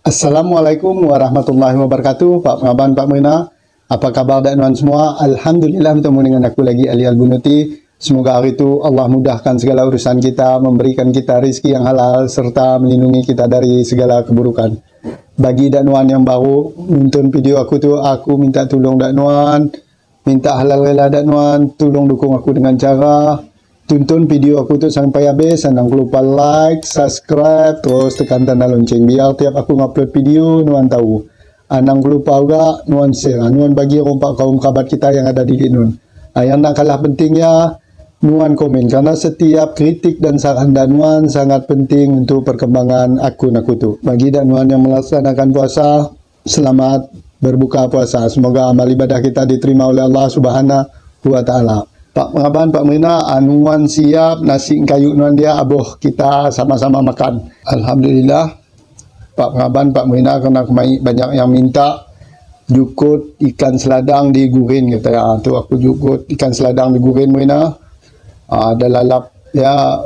Assalamualaikum warahmatullahi wabarakatuh. Pak Pengaban, Pak Mena, apa kabar dan semua? Alhamdulillah bertemu dengan aku lagi, Ali Al-Bunuti. Semoga hari itu Allah mudahkan segala urusan kita, memberikan kita rezeki yang halal serta melindungi kita dari segala keburukan. Bagi daknuan yang baru nonton video aku tu, aku minta tolong daknuan, minta halal rela daknuan, tolong dukung aku dengan cara tonton video aku tu sampai habis. Jangan lupa like, subscribe, terus tekan tanda lonceng biar tiap aku ngupload video nuan tahu. Jangan lupa juga nuan share, nuan bagi rompak kaum kerabat kita yang ada di nun. Yang nak kalah pentingnya nuan komen, karena setiap kritik dan saran dan nuan sangat penting untuk perkembangan akun aku tu. Bagi dan nuan yang melaksanakan puasa, selamat berbuka puasa. Semoga amal ibadah kita diterima oleh Allah Subhanahu wa taala. Pak Pengaban, Pak Mena, nuan siap nasi kayu nuan dia aboh kita sama-sama makan. Alhamdulillah. Pak Pengaban, Pak Mena, kerana banyak yang minta jukut ikan seladang digoreng kata ya. Tu aku jukut ikan seladang digoreng Mena. Ada lalap ya,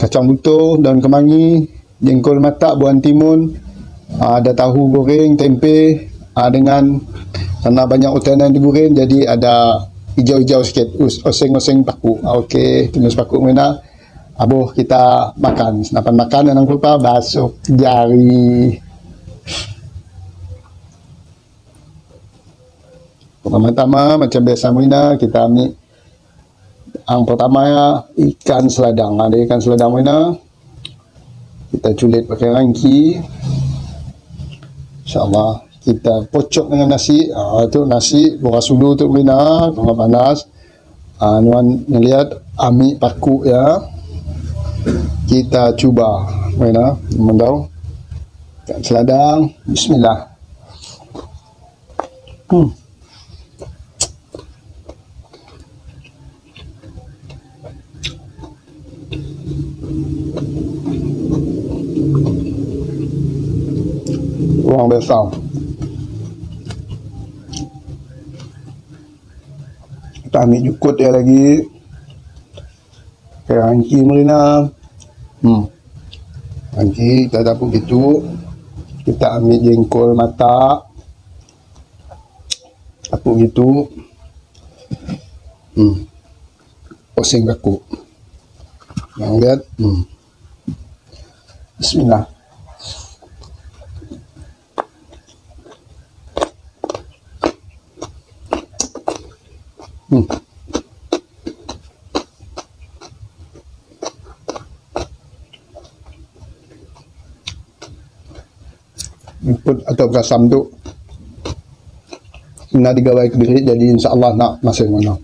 kacang butuh, daun kemangi, jengkol matak, buah timun, ada tahu goreng, tempe, dengan karena banyak utan yang digoreng jadi ada hijau-hijau sikit, oseng-oseng paku. Okey, tumis paku Mena. Aboh kita makan. Senapan makan jangan lupa basuh jari. Pertama-tama macam biasa Mena, kita ambil yang pertama ya, ikan seladang. Ada ikan seladang Mena, kita culit pakai rangki. InsyaAllah kita pocok dengan nasi. Itu nasi boras dulu tu Mena, kalau panas. Nuan lihat ambil paku ya. Kita cuba Mena, mendau ikan seladang. Bismillah. Ruang besar. Kita ambil jukut dia lagi. Rangki Mena. Rangki kita dapur gitu. Kita ambil jengkol matak. Dapur gitu. Oseng kaku. Yang lihat. Bismillah. Input atau kasam tu nak digawai ke diri, jadi insyaAllah nak masing mana.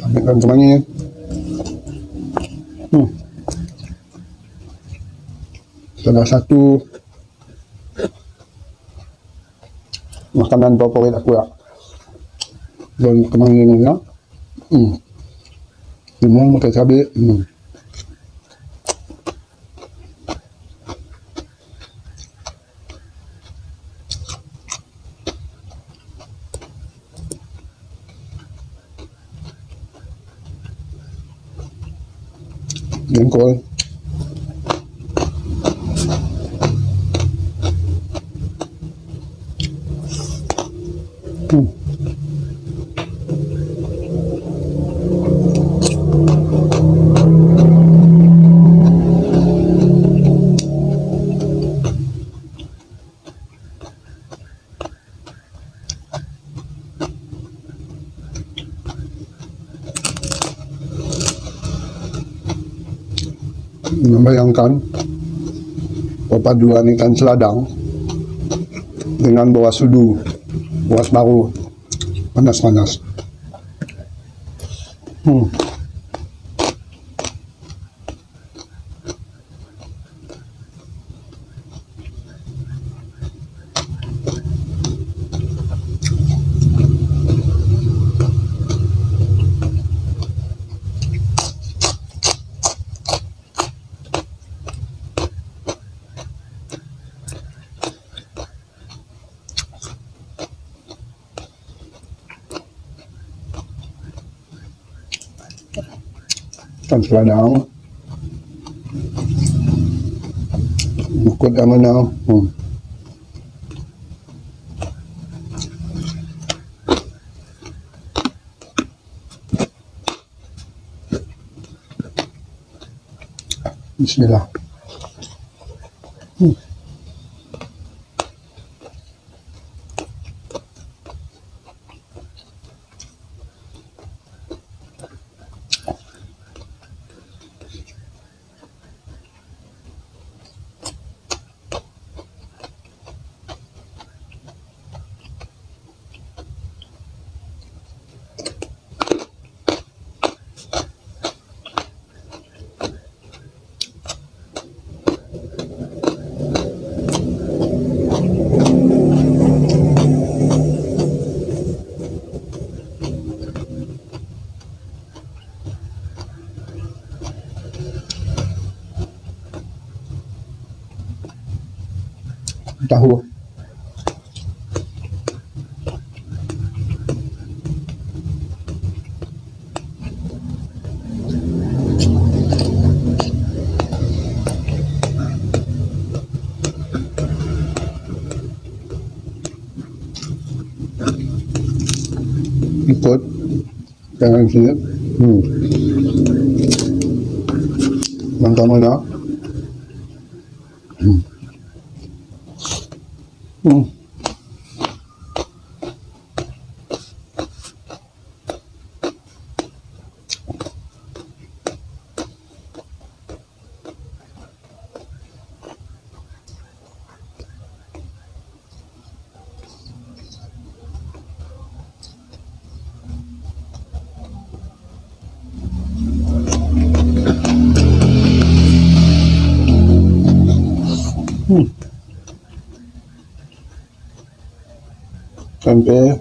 Ambilkan kemangi. Salah satu makanan favorit aku ya, daun kemangi ni ya. Limau pakai cabai. Jengkol. Membayangkan perpaduan ikan seladang dengan boas sudu, boas baru, panas-panas. Ikan seladang. Bukut yang mana? Bismillah. Tahu. Ikut jangan sini. Mantap mana? Sampai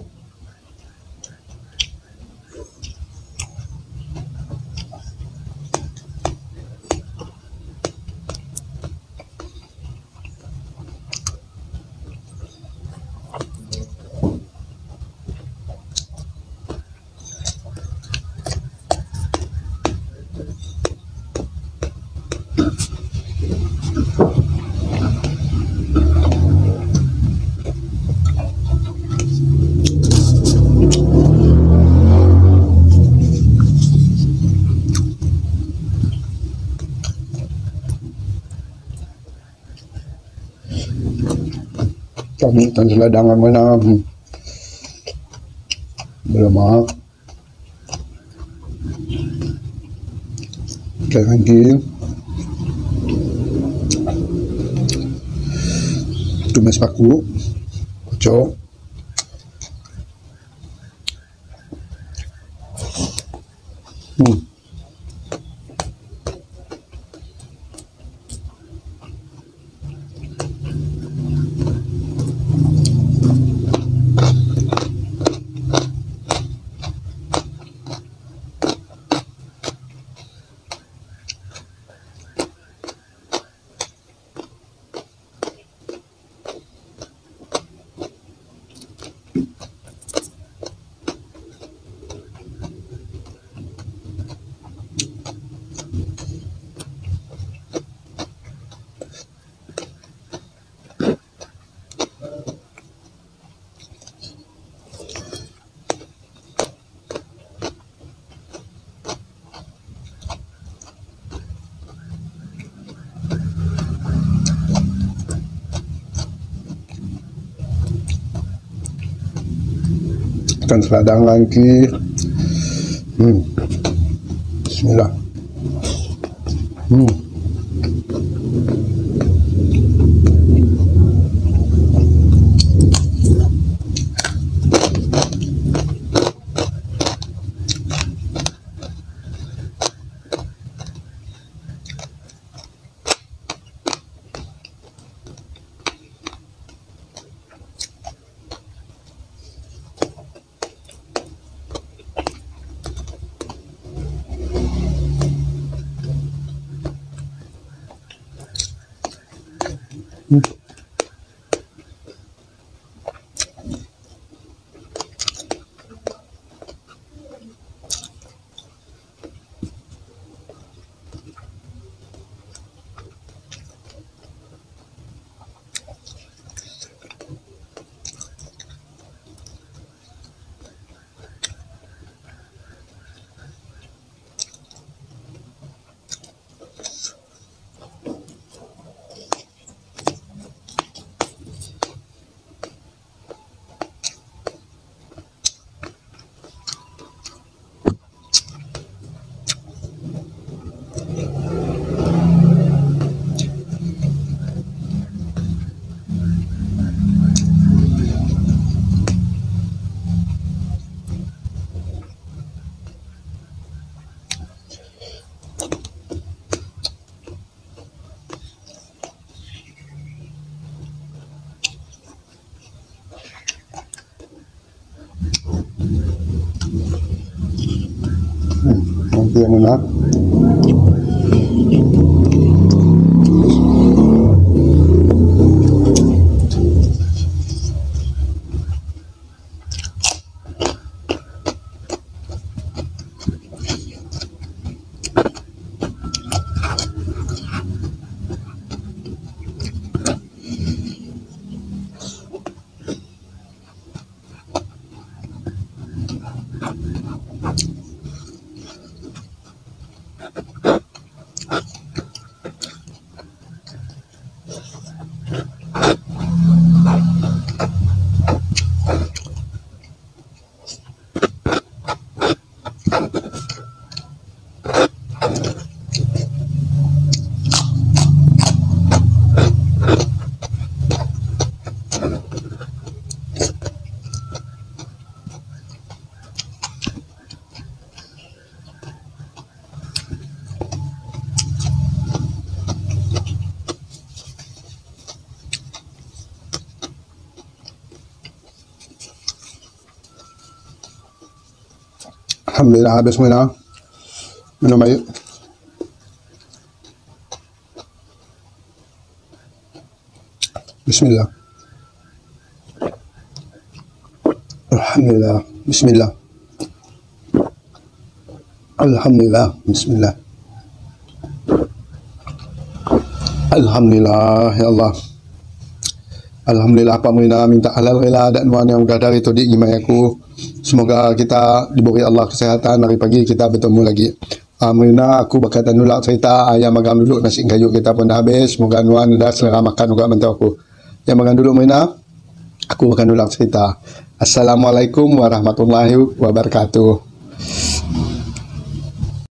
kami ikan seladang mana berlemak ikan lagi tumis paku kocok ikan seladang lagi. Bismillah. Ya Muna. Alhamdulillah, bismillah. Minum air. Bismillah. Alhamdulillah. Bismillah. Alhamdulillah. Bismillah. Alhamdulillah, ya Allah. Alhamdulillah, apa mena minta halal rela dan wan yang berada itu di imai aku. Semoga kita diberi Allah kesehatan, hari pagi kita bertemu lagi. Mena aku berkata nulak cerita ayam makan dulu nasi kayu kita pun dah habis. Semoga wan dah selera makan juga bantu aku. Yang makan dulu Mena. Aku makan dulu cerita. Assalamualaikum warahmatullahi wabarakatuh.